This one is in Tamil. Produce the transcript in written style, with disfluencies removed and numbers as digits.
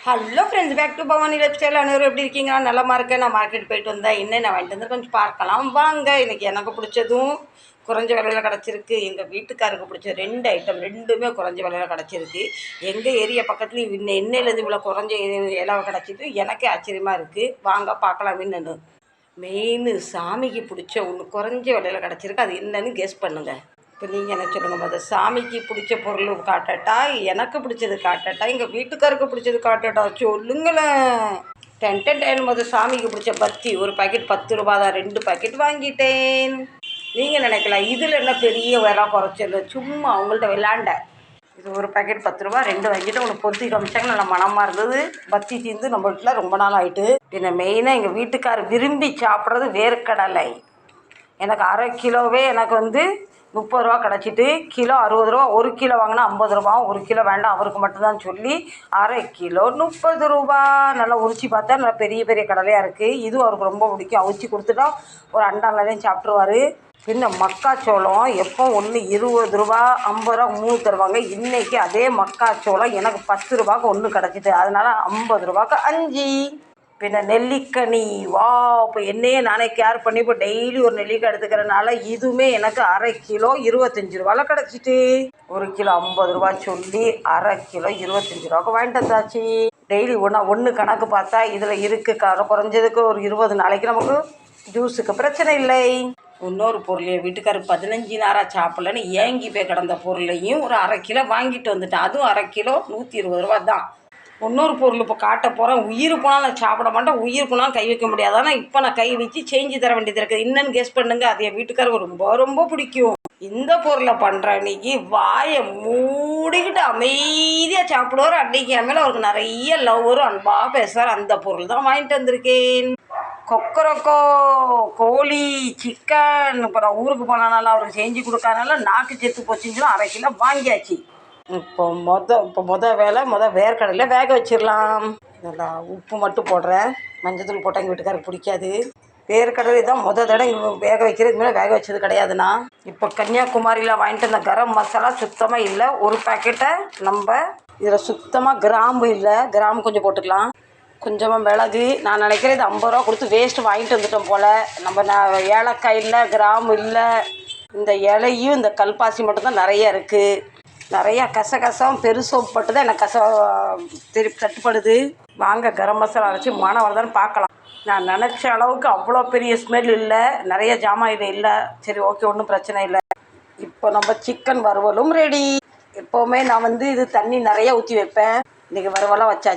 Hello friends, back to Bhavani life style. அனைவரும் எப்படி இருக்கீங்க? நல்லா இருக்கேன். நான் மார்க்கெட் போயிட்டு வந்தேன். இன்னும் நான் வாங்கிட்டு வந்து கொஞ்சம் பார்க்கலாம் வாங்க. இன்றைக்கி எனக்கு பிடிச்சதும் குறைஞ்ச விலையில் கிடச்சிருக்கு. எங்கள் வீட்டுக்காருக்கு பிடிச்ச 2 ஐட்டம், ரெண்டுமே குறைஞ்ச விலையில் கிடச்சிருக்கு. எங்கள் ஏரியா பக்கத்துலேயும் எண்ணெயிலேருந்து இவ்வளோ குறைஞ்ச இலை கிடச்சிது. எனக்கே ஆச்சரியமாக இருக்குது. வாங்க பார்க்கலாம். என்னென்னு மெயின் சாமிக்கு பிடிச்ச ஒன்று குறைஞ்ச விலையில் கிடச்சிருக்கு. அது என்னன்னு கெஸ் பண்ணுங்கள். இப்போ நீங்கள் என்ன சொல்லுங்கள்? மொதல் சாமிக்கு பிடிச்ச பொருள் காட்டட்டா, எனக்கு பிடிச்சது காட்டட்டா, எங்கள் வீட்டுக்காருக்கு பிடிச்சது காட்டட்டா? சொல்லுங்களேன். டென் மொதல் சாமிக்கு பிடிச்ச பத்தி ஒரு பாக்கெட் 10 ரூபா தான். 2 பாக்கெட் வாங்கிட்டேன். நீங்கள் நினைக்கலாம் இதில் என்ன பெரிய விலை குறைச்சல, சும்மா அவங்கள்ட்ட விளாண்ட. இது ஒரு பாக்கெட் 10 ரூபா, 2 வாங்கிட்டு உங்களுக்கு பொருத்தி காமிச்சாங்க. நல்லா மனமாக இருந்தது. பத்தி தீர்ந்து நம்ம வீட்டில் ரொம்ப நாள் ஆகிட்டு. பின்ன மெயினாக எங்கள் வீட்டுக்கார் விரும்பி சாப்பிட்றது வேர்க்கடலை. எனக்கு அரை கிலோவே எனக்கு வந்து 30 ரூபா கிடச்சிட்டு, கிலோ 60 ரூபா. 1 கிலோ வாங்கினா 50 ரூபா. 1 கிலோ வேண்டாம், அவருக்கு மட்டும்தான் சொல்லி அரை கிலோ 30 ரூபா. நல்லா உரிச்சு பார்த்தா நல்லா பெரிய பெரிய கடலையாக இருக்குது. இதுவும் அவருக்கு ரொம்ப பிடிக்கும். அவிச்சு கொடுத்துட்டா ஒரு அண்டாங்களையும் சாப்பிட்ருவார். பின்ன மக்காச்சோளம் எப்போ ஒன்று 20 ரூபா, 50 ரூபா 3 தருவாங்க. இன்றைக்கி அதே மக்காச்சோளம் எனக்கு 10 ரூபாய்க்கு 1 கிடச்சிது. அதனால் 50 ரூபாய்க்கு 5. பின்ன நெல்லிக்கனி வா. இப்போ என்னையே நானே கேர் பண்ணி இப்போ டெய்லி ஒரு நெல்லிக்காய் எடுத்துக்கிறனால இதுவுமே எனக்கு அரை கிலோ 25 ரூபாயில் கிடச்சிட்டு. 1 கிலோ 50 ரூபா சொல்லி அரை கிலோ 25 ரூபாய்க்கு வாங்கிட்டு வந்தாச்சு. டெய்லி ஒன்று கணக்கு பார்த்தா இதில் இருக்குது குறைஞ்சதுக்கு ஒரு 20 நாளைக்கு நமக்கு ஜூஸுக்கு பிரச்சனை இல்லை. இன்னொரு பொருள் வீட்டுக்காரர் 15 நாராக சாப்பிட்லன்னு ஏங்கி போய் கிடந்த பொருளையும் ஒரு அரை கிலோ வாங்கிட்டு வந்துட்டேன். அதுவும் அரை கிலோ 120 ரூபா தான். இன்னொரு பொருள் இப்போ காட்ட போகிறேன். உயிர் போனால் நான் சாப்பிட மாட்டேன், உயிர் போனால் கை வைக்க முடியாது. ஆனால் இப்போ நான் கை வச்சு செஞ்சு தர வேண்டியது இருக்குது. என்னன்னு கெஸ் பண்ணுங்க. அது என் வீட்டுக்காரருக்கு ரொம்ப ரொம்ப பிடிக்கும். இந்த பொருளை பண்ணுற அன்னைக்கு வாயை மூடிக்கிட்டு அமைதியாக சாப்பிடுவார். அன்றைக்கி என் மேலே அவருக்கு நிறைய லவ் வரும், அன்பாக பேசுவார். அந்த பொருள் தான் வாங்கிட்டு வந்திருக்கேன். கொக்கரக்கோ கோழி சிக்கன். இப்போ நான் ஊருக்கு போனனால அவருக்கு செஞ்சு கொடுக்காதனால நாக்கு செத்து போச்சுன்னு அரை கிலோ வாங்கியாச்சு. இப்போ மொதல் வேர்க்கடலையில் வேக வச்சிடலாம். நல்லா உப்பு மட்டும் போடுறேன். மஞ்சத்தூள் போட்டால் எங்கள் வீட்டுக்காரருக்கு பிடிக்காது. வேர்க்கடலை தான் தடவை இங்கே வேக வைக்கிறதுக்கு மேலே வேக வச்சது கிடையாதுண்ணா. இப்போ கன்னியாகுமரியில் வாங்கிட்டு வந்த கரம் மசாலா சுத்தமாக இல்லை. ஒரு பாக்கெட்டை நம்ம இதில் சுத்தமாக கிராம்பு இல்லை. கிராம்பு கொஞ்சம் போட்டுக்கலாம். கொஞ்சமாக மிளகு. நான் நினைக்கிறேன் இது 50 ரூபா கொடுத்து வேஸ்ட்டு வாங்கிட்டு வந்துட்டோம் போல். நம்ம ஏலக்காய் இல்லை, கிராம்பு இல்லை. இந்த இலையும் இந்த கல்பாசி மட்டும்தான் நிறைய இருக்குது. நிறையா கசகசம் பெருசோப்பு போட்டு தான் எனக்கு திருப்பி தட்டுப்படுது. வாங்க கரம் மசாலா அரைச்சி மனம் வருதான்னு பார்க்கலாம். நான் நினச்ச அளவுக்கு அவ்வளோ பெரிய ஸ்மெல் இல்லை. நிறைய ஜாமான் இது இல்லை. சரி, ஓகே, ஒன்றும் பிரச்சனை இல்லை. இப்போ நம்ம சிக்கன் வறுவலும் ரெடி. எப்போவுமே நான் இது தண்ணி நிறையா ஊற்றி வைப்பேன். இன்றைக்கி வறுவலாக வச்சாச்சு.